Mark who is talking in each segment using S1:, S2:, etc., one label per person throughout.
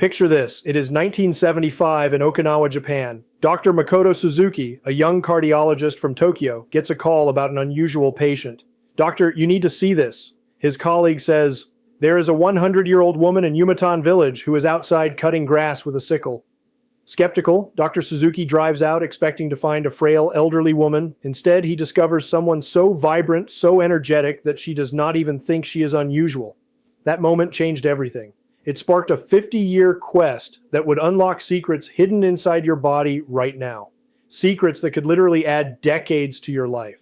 S1: Picture this. It is 1975 in Okinawa, Japan. Dr. Makoto Suzuki, a young cardiologist from Tokyo, gets a call about an unusual patient. "Doctor, you need to see this." His colleague says, "There is a 100-year-old woman in Yumatan village who is outside cutting grass with a sickle." Skeptical, Dr. Suzuki drives out expecting to find a frail elderly woman. Instead, he discovers someone so vibrant, so energetic that she does not even think she is unusual. That moment changed everything. It sparked a 50-year quest that would unlock secrets hidden inside your body right now. Secrets that could literally add decades to your life.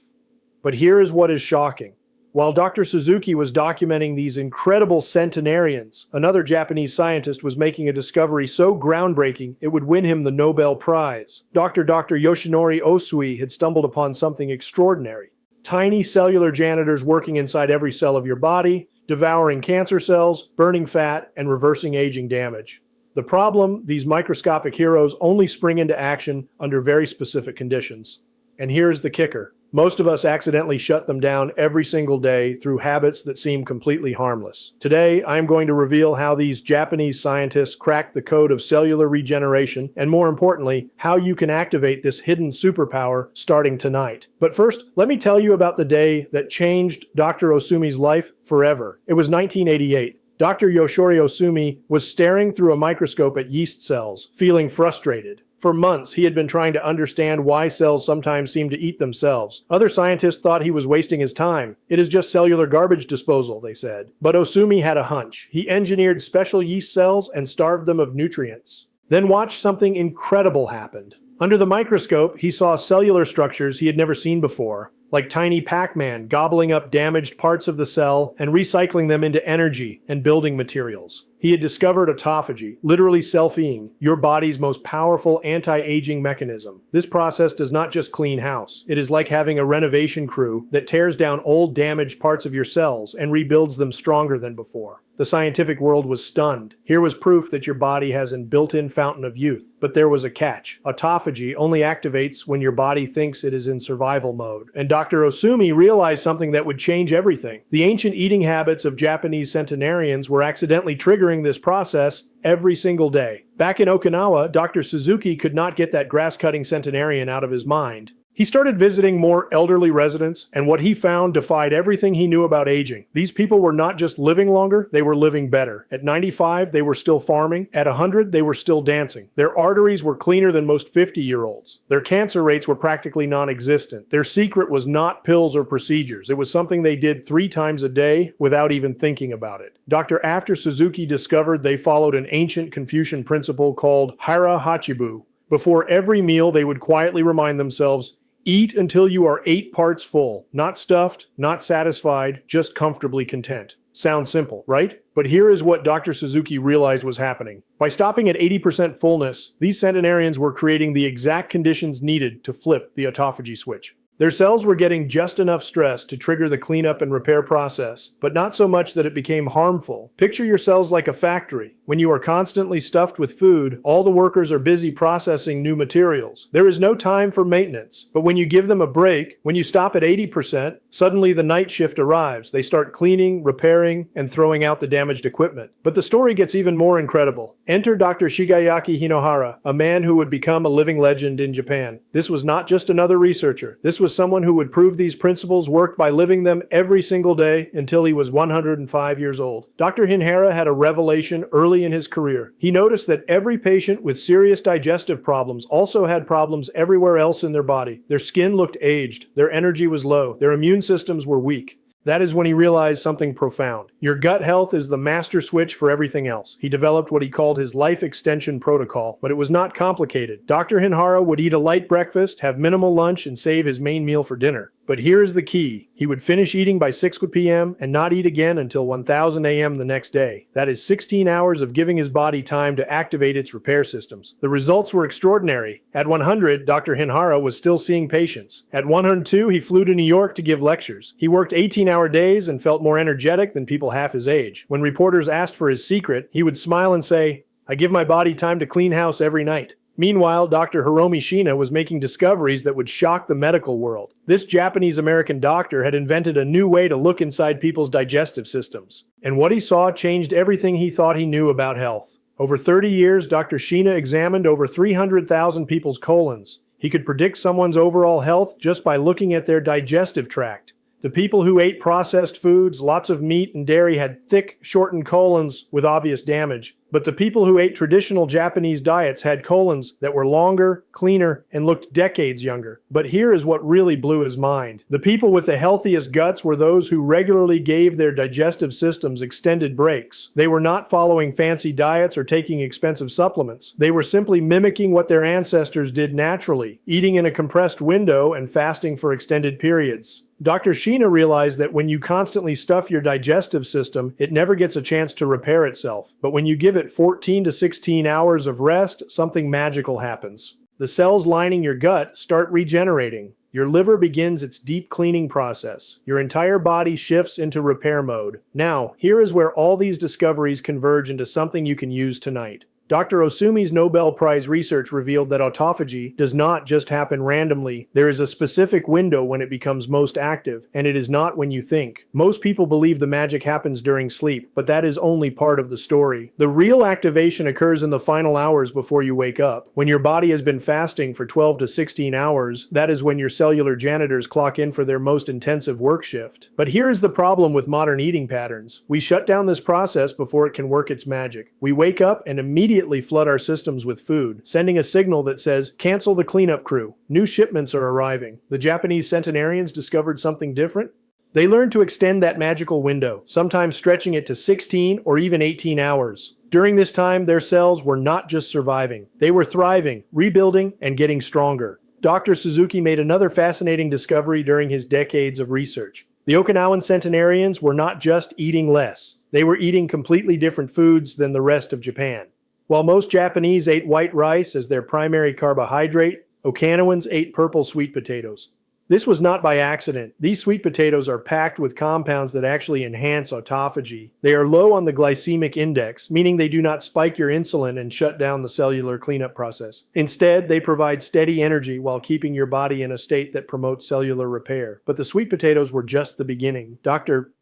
S1: But here is what is shocking. While Dr. Suzuki was documenting these incredible centenarians, another Japanese scientist was making a discovery so groundbreaking it would win him the Nobel Prize. Dr. Yoshinori Osui had stumbled upon something extraordinary. Tiny cellular janitors working inside every cell of your body, devouring cancer cells, burning fat, and reversing aging damage. The problem, these microscopic heroes only spring into action under very specific conditions. And here's the kicker. Most of us accidentally shut them down every single day through habits that seem completely harmless. Today, I'm going to reveal how these Japanese scientists cracked the code of cellular regeneration, and more importantly, how you can activate this hidden superpower starting tonight. But first, let me tell you about the day that changed Dr. Osumi's life forever. It was 1988. Dr. Yoshori Osumi was staring through a microscope at yeast cells, feeling frustrated. For months, he had been trying to understand why cells sometimes seem to eat themselves. Other scientists thought he was wasting his time. It is just cellular garbage disposal, they said. But Osumi had a hunch. He engineered special yeast cells and starved them of nutrients. Then watch something incredible happen. Under the microscope, he saw cellular structures he had never seen before, like tiny Pac-Man gobbling up damaged parts of the cell and recycling them into energy and building materials. He had discovered autophagy, literally selfing, your body's most powerful anti-aging mechanism. This process does not just clean house. It is like having a renovation crew that tears down old damaged parts of your cells and rebuilds them stronger than before. The scientific world was stunned. Here was proof that your body has a built-in fountain of youth. But there was a catch. Autophagy only activates when your body thinks it is in survival mode. And Dr. Osumi realized something that would change everything. The ancient eating habits of Japanese centenarians were accidentally triggering this process every single day. Back in Okinawa, Dr. Suzuki could not get that grass-cutting centenarian out of his mind. He started visiting more elderly residents, and what he found defied everything he knew about aging. These people were not just living longer, they were living better. At 95, they were still farming. At 100, they were still dancing. Their arteries were cleaner than most 50-year-olds. Their cancer rates were practically non-existent. Their secret was not pills or procedures. It was something they did 3 times a day without even thinking about it. After Suzuki discovered they followed an ancient Confucian principle called Hara Hachibu. Before every meal, they would quietly remind themselves, "Eat until you are 8 parts full, not stuffed, not satisfied, just comfortably content." Sounds simple, right? But here is what Dr. Suzuki realized was happening. By stopping at 80% fullness, these centenarians were creating the exact conditions needed to flip the autophagy switch. Their cells were getting just enough stress to trigger the cleanup and repair process, but not so much that it became harmful. Picture your cells like a factory. When you are constantly stuffed with food, all the workers are busy processing new materials. There is no time for maintenance. But when you give them a break, when you stop at 80%, suddenly the night shift arrives. They start cleaning, repairing, and throwing out the damaged equipment. But the story gets even more incredible. Enter Dr. Shigeyaki Hinohara, a man who would become a living legend in Japan. This was not just another researcher. This was someone who would prove these principles worked by living them every single day until he was 105 years old. Dr. Hinohara had a revelation early in his career. He noticed that every patient with serious digestive problems also had problems everywhere else in their body. Their skin looked aged, their energy was low, their immune systems were weak. That is when he realized something profound. Your gut health is the master switch for everything else. He developed what he called his life extension protocol, but it was not complicated. Dr. Hinohara would eat a light breakfast, have minimal lunch, and save his main meal for dinner. But here is the key. He would finish eating by 6 p.m. and not eat again until 1000 a.m. the next day. That is 16 hours of giving his body time to activate its repair systems. The results were extraordinary. At 100, Dr. Hinohara was still seeing patients. At 102, he flew to New York to give lectures. He worked 18-hour days and felt more energetic than people half his age. When reporters asked for his secret, he would smile and say, "I give my body time to clean house every night." Meanwhile, Dr. Hiromi Shina was making discoveries that would shock the medical world. This Japanese-American doctor had invented a new way to look inside people's digestive systems. And what he saw changed everything he thought he knew about health. Over 30 years, Dr. Sheena examined over 300,000 people's colons. He could predict someone's overall health just by looking at their digestive tract. The people who ate processed foods, lots of meat and dairy, had thick, shortened colons with obvious damage. But the people who ate traditional Japanese diets had colons that were longer, cleaner, and looked decades younger. But here is what really blew his mind. The people with the healthiest guts were those who regularly gave their digestive systems extended breaks. They were not following fancy diets or taking expensive supplements. They were simply mimicking what their ancestors did naturally, eating in a compressed window and fasting for extended periods. Dr. Sheena realized that when you constantly stuff your digestive system, it never gets a chance to repair itself. But when you give it 14 to 16 hours of rest, something magical happens. The cells lining your gut start regenerating. Your liver begins its deep cleaning process. Your entire body shifts into repair mode. Now, here is where all these discoveries converge into something you can use tonight. Dr. Osumi's Nobel Prize research revealed that autophagy does not just happen randomly. There is a specific window when it becomes most active, and it is not when you think. Most people believe the magic happens during sleep, but that is only part of the story. The real activation occurs in the final hours before you wake up. When your body has been fasting for 12 to 16 hours, that is when your cellular janitors clock in for their most intensive work shift. But here is the problem with modern eating patterns. We shut down this process before it can work its magic. We wake up and immediately flood our systems with food, sending a signal that says, cancel the cleanup crew. New shipments are arriving. The Japanese Centenarians discovered something different. They learned to extend that magical window, sometimes stretching it to 16 or even 18 hours. During this time, their cells were not just surviving. They were thriving, rebuilding, and getting stronger. Dr. Suzuki made another fascinating discovery during his decades of research. The Okinawan Centenarians were not just eating less. They were eating completely different foods than the rest of Japan. While most Japanese ate white rice as their primary carbohydrate, Okinawans ate purple sweet potatoes. This was not by accident. These sweet potatoes are packed with compounds that actually enhance autophagy. They are low on the glycemic index, meaning they do not spike your insulin and shut down the cellular cleanup process. Instead, they provide steady energy while keeping your body in a state that promotes cellular repair. But the sweet potatoes were just the beginning. Dr.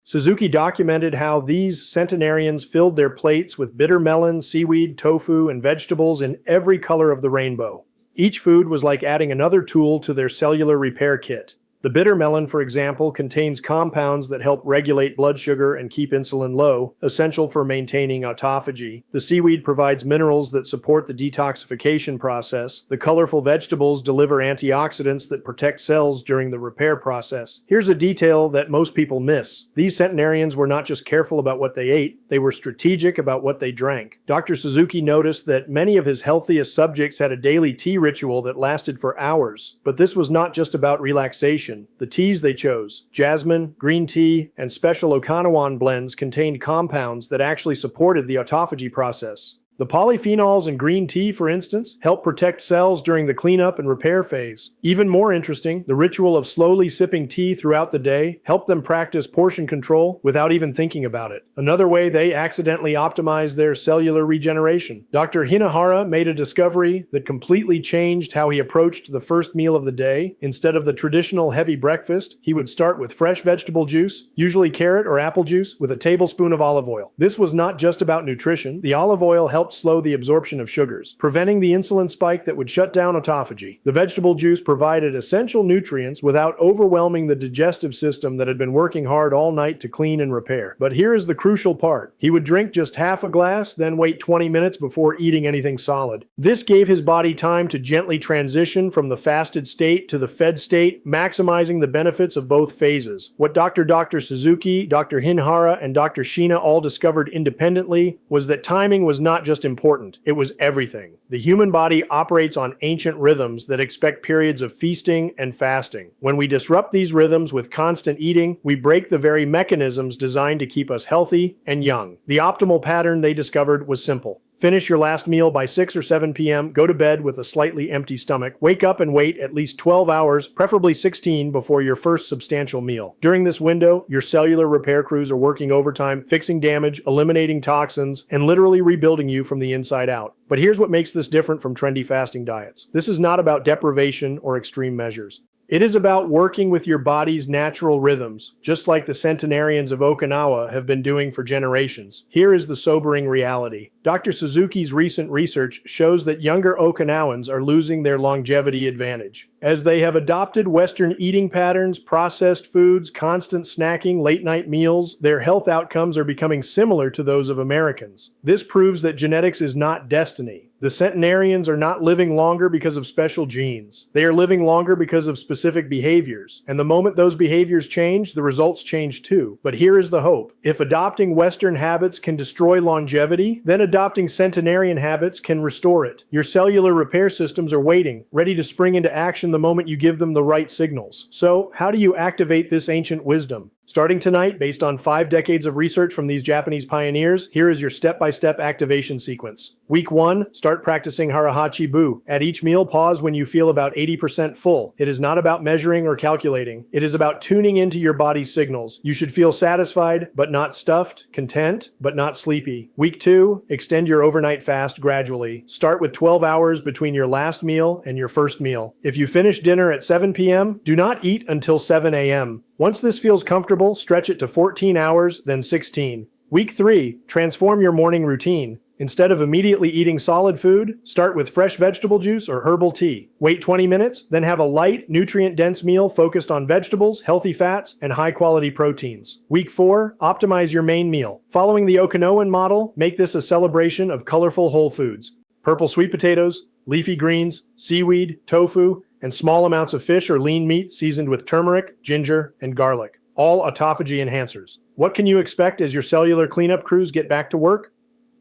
S1: Suzuki documented how these centenarians filled their plates with bitter melon, seaweed, tofu, and vegetables in every color of the rainbow. Each food was like adding another tool to their cellular repair kit. The bitter melon, for example, contains compounds that help regulate blood sugar and keep insulin low, essential for maintaining autophagy. The seaweed provides minerals that support the detoxification process. The colorful vegetables deliver antioxidants that protect cells during the repair process. Here's a detail that most people miss. These centenarians were not just careful about what they ate, they were strategic about what they drank. Dr. Suzuki noticed that many of his healthiest subjects had a daily tea ritual that lasted for hours. But this was not just about relaxation. The teas they chose, jasmine, green tea, and special Okinawan blends, contained compounds that actually supported the autophagy process. The polyphenols in green tea, for instance, help protect cells during the cleanup and repair phase. Even more interesting, the ritual of slowly sipping tea throughout the day helped them practice portion control without even thinking about it. Another way they accidentally optimized their cellular regeneration. Dr. Hara made a discovery that completely changed how he approached the first meal of the day. Instead of the traditional heavy breakfast, he would start with fresh vegetable juice, usually carrot or apple juice, with a tablespoon of olive oil. This was not just about nutrition. The olive oil helped slow the absorption of sugars, preventing the insulin spike that would shut down autophagy. The vegetable juice provided essential nutrients without overwhelming the digestive system that had been working hard all night to clean and repair. But here is the crucial part. He would drink just half a glass, then wait 20 minutes before eating anything solid. This gave his body time to gently transition from the fasted state to the fed state, maximizing the benefits of both phases. What Dr. Suzuki, Dr. Hara, and Dr. Sheena all discovered independently was that timing was not just important, it was everything. The human body operates on ancient rhythms that expect periods of feasting and fasting. When we disrupt these rhythms with constant eating, we break the very mechanisms designed to keep us healthy and young. The optimal pattern they discovered was simple. Finish your last meal by 6 or 7 p.m., go to bed with a slightly empty stomach, wake up and wait at least 12 hours, preferably 16, before your first substantial meal. During this window, your cellular repair crews are working overtime, fixing damage, eliminating toxins, and literally rebuilding you from the inside out. But here's what makes this different from trendy fasting diets. This is not about deprivation or extreme measures. It is about working with your body's natural rhythms, just like the centenarians of Okinawa have been doing for generations. Here is the sobering reality. Dr. Suzuki's recent research shows that younger Okinawans are losing their longevity advantage. As they have adopted Western eating patterns, processed foods, constant snacking, late-night meals, their health outcomes are becoming similar to those of Americans. This proves that genetics is not destiny. The Centenarians are not living longer because of special genes. They are living longer because of specific behaviors. And the moment those behaviors change, the results change too. But here is the hope. If adopting Western habits can destroy longevity, then adopting centenarian habits can restore it. Your cellular repair systems are waiting, ready to spring into action the moment you give them the right signals. So, how do you activate this ancient wisdom? Starting tonight, based on 5 decades of research from these Japanese pioneers, here is your step-by-step activation sequence. Week 1, start practicing Hara Hachi Bu. At each meal, pause when you feel about 80% full. It is not about measuring or calculating. It is about tuning into your body's signals. You should feel satisfied, but not stuffed, content, but not sleepy. Week 2, extend your overnight fast gradually. Start with 12 hours between your last meal and your first meal. If you finish dinner at 7 p.m., do not eat until 7 a.m. Once this feels comfortable, stretch it to 14 hours, then 16. Week 3, transform your morning routine. Instead of immediately eating solid food, start with fresh vegetable juice or herbal tea. Wait 20 minutes, then have a light, nutrient-dense meal focused on vegetables, healthy fats, and high-quality proteins. Week 4, optimize your main meal. Following the Okinawan model, make this a celebration of colorful whole foods. Purple sweet potatoes, leafy greens, seaweed, tofu, and small amounts of fish or lean meat seasoned with turmeric, ginger, and garlic. All autophagy enhancers. What can you expect as your cellular cleanup crews get back to work?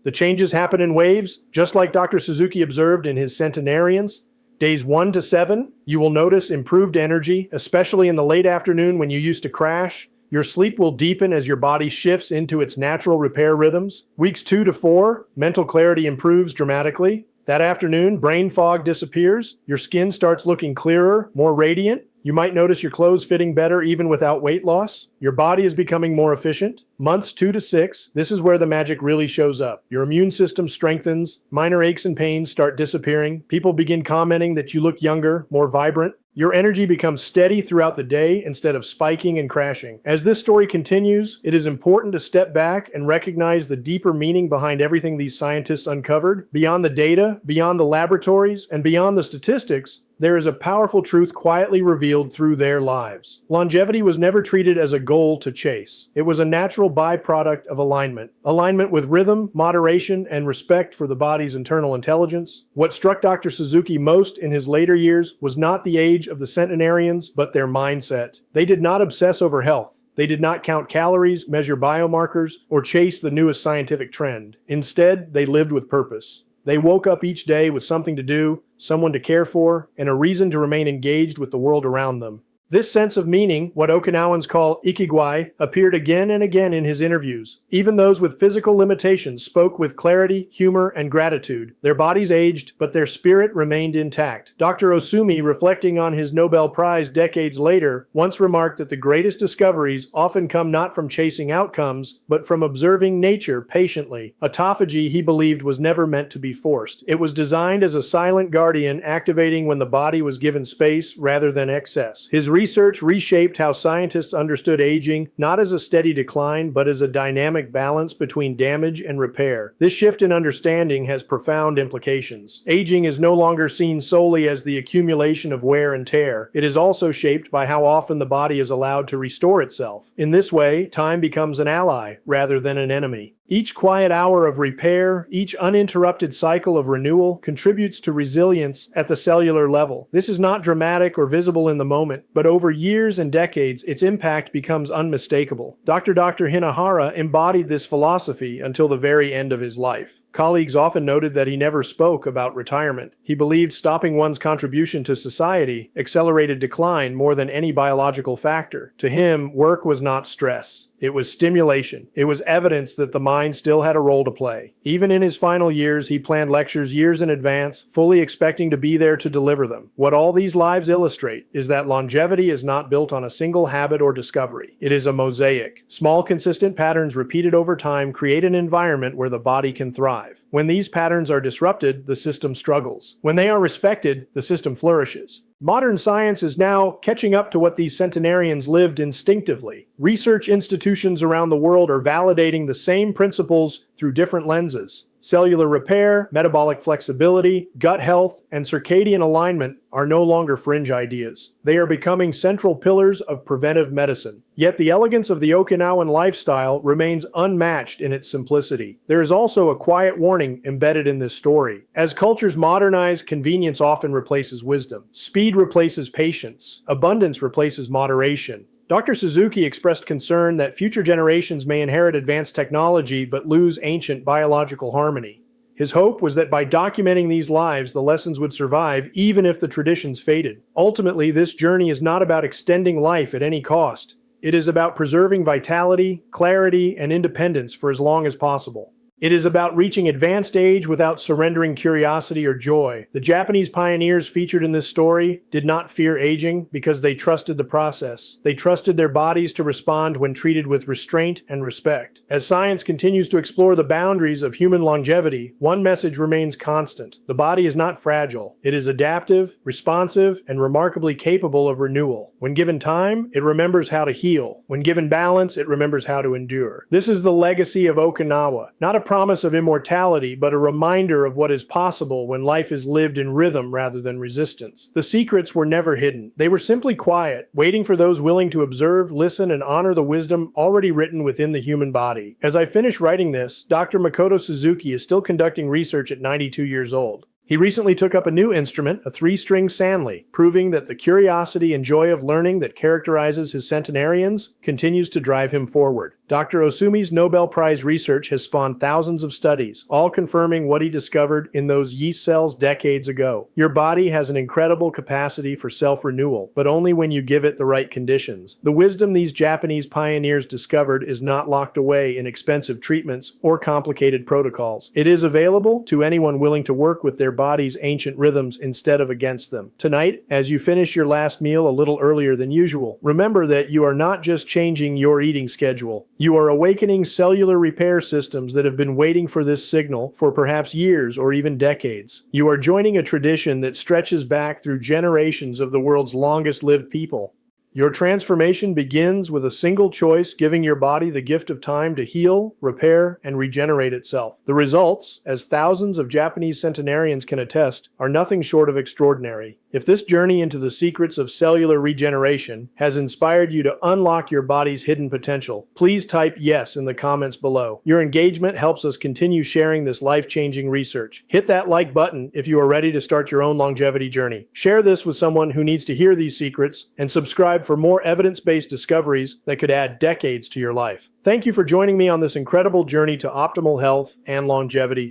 S1: The changes happen in waves, just like Dr. Suzuki observed in his Centenarians. Days 1 to 7, you will notice improved energy, especially in the late afternoon when you used to crash. Your sleep will deepen as your body shifts into its natural repair rhythms. Weeks 2 to 4, mental clarity improves dramatically. That afternoon, brain fog disappears. Your skin starts looking clearer, more radiant. You might notice your clothes fitting better even without weight loss. Your body is becoming more efficient. Months 2 to 6, this is where the magic really shows up. Your immune system strengthens. Minor aches and pains start disappearing. People begin commenting that you look younger, more vibrant. Your energy becomes steady throughout the day instead of spiking and crashing. As this story continues, it is important to step back and recognize the deeper meaning behind everything these scientists uncovered. Beyond the data, beyond the laboratories, and beyond the statistics, there is a powerful truth quietly revealed through their lives. Longevity was never treated as a goal to chase. It was a natural byproduct of alignment. Alignment with rhythm, moderation, and respect for the body's internal intelligence. What struck Dr. Suzuki most in his later years was not the age of the centenarians, but their mindset. They did not obsess over health. They did not count calories, measure biomarkers, or chase the newest scientific trend. Instead, they lived with purpose. They woke up each day with something to do, someone to care for, and a reason to remain engaged with the world around them. This sense of meaning, what Okinawans call ikigai, appeared again and again in his interviews. Even those with physical limitations spoke with clarity, humor, and gratitude. Their bodies aged, but their spirit remained intact. Dr. Osumi, reflecting on his Nobel Prize decades later, once remarked that the greatest discoveries often come not from chasing outcomes, but from observing nature patiently. Autophagy, he believed, was never meant to be forced. It was designed as a silent guardian, activating when the body was given space rather than excess. His research reshaped how scientists understood aging, not as a steady decline, but as a dynamic balance between damage and repair. This shift in understanding has profound implications. Aging is no longer seen solely as the accumulation of wear and tear. It is also shaped by how often the body is allowed to restore itself. In this way, time becomes an ally rather than an enemy. Each quiet hour of repair, each uninterrupted cycle of renewal contributes to resilience at the cellular level. This is not dramatic or visible in the moment, but over years and decades, its impact becomes unmistakable. Dr. Hara embodied this philosophy until the very end of his life. Colleagues often noted that he never spoke about retirement. He believed stopping one's contribution to society accelerated decline more than any biological factor. To him, work was not stress. It was stimulation. It was evidence that the mind still had a role to play. Even in his final years, he planned lectures years in advance, fully expecting to be there to deliver them. What all these lives illustrate is that longevity is not built on a single habit or discovery. It is a mosaic. Small, consistent patterns repeated over time create an environment where the body can thrive. When these patterns are disrupted, the system struggles. When they are respected, the system flourishes. Modern science is now catching up to what these centenarians lived instinctively. Research institutions around the world are validating the same principles through different lenses. Cellular repair, metabolic flexibility, gut health, and circadian alignment are no longer fringe ideas. They are becoming central pillars of preventive medicine. Yet the elegance of the Okinawan lifestyle remains unmatched in its simplicity. There is also a quiet warning embedded in this story. As cultures modernize, convenience often replaces wisdom. Speed replaces patience. Abundance replaces moderation. Dr. Suzuki expressed concern that future generations may inherit advanced technology but lose ancient biological harmony. His hope was that by documenting these lives, the lessons would survive even if the traditions faded. Ultimately, this journey is not about extending life at any cost. It is about preserving vitality, clarity, and independence for as long as possible. It is about reaching advanced age without surrendering curiosity or joy. The Japanese pioneers featured in this story did not fear aging because they trusted the process. They trusted their bodies to respond when treated with restraint and respect. As science continues to explore the boundaries of human longevity, one message remains constant. The body is not fragile. It is adaptive, responsive, and remarkably capable of renewal. When given time, it remembers how to heal. When given balance, it remembers how to endure. This is the legacy of Okinawa, not a promise of immortality, but a reminder of what is possible when life is lived in rhythm rather than resistance. The secrets were never hidden. They were simply quiet, waiting for those willing to observe, listen, and honor the wisdom already written within the human body. As I finish writing this, Dr. Makoto Suzuki is still conducting research at 92 years old. He recently took up a new instrument, a 3-string sanli, proving that the curiosity and joy of learning that characterizes his centenarians continues to drive him forward. Dr. Osumi's Nobel Prize research has spawned thousands of studies, all confirming what he discovered in those yeast cells decades ago. Your body has an incredible capacity for self-renewal, but only when you give it the right conditions. The wisdom these Japanese pioneers discovered is not locked away in expensive treatments or complicated protocols. It is available to anyone willing to work with their body's ancient rhythms instead of against them. Tonight, as you finish your last meal a little earlier than usual, remember that you are not just changing your eating schedule. You are awakening cellular repair systems that have been waiting for this signal for perhaps years or even decades. You are joining a tradition that stretches back through generations of the world's longest-lived people. Your transformation begins with a single choice, giving your body the gift of time to heal, repair, and regenerate itself. The results, as thousands of Japanese centenarians can attest, are nothing short of extraordinary. If this journey into the secrets of cellular regeneration has inspired you to unlock your body's hidden potential, please type yes in the comments below. Your engagement helps us continue sharing this life-changing research. Hit that like button if you are ready to start your own longevity journey. Share this with someone who needs to hear these secrets, and subscribe for more evidence-based discoveries that could add decades to your life. Thank you for joining me on this incredible journey to optimal health and longevity.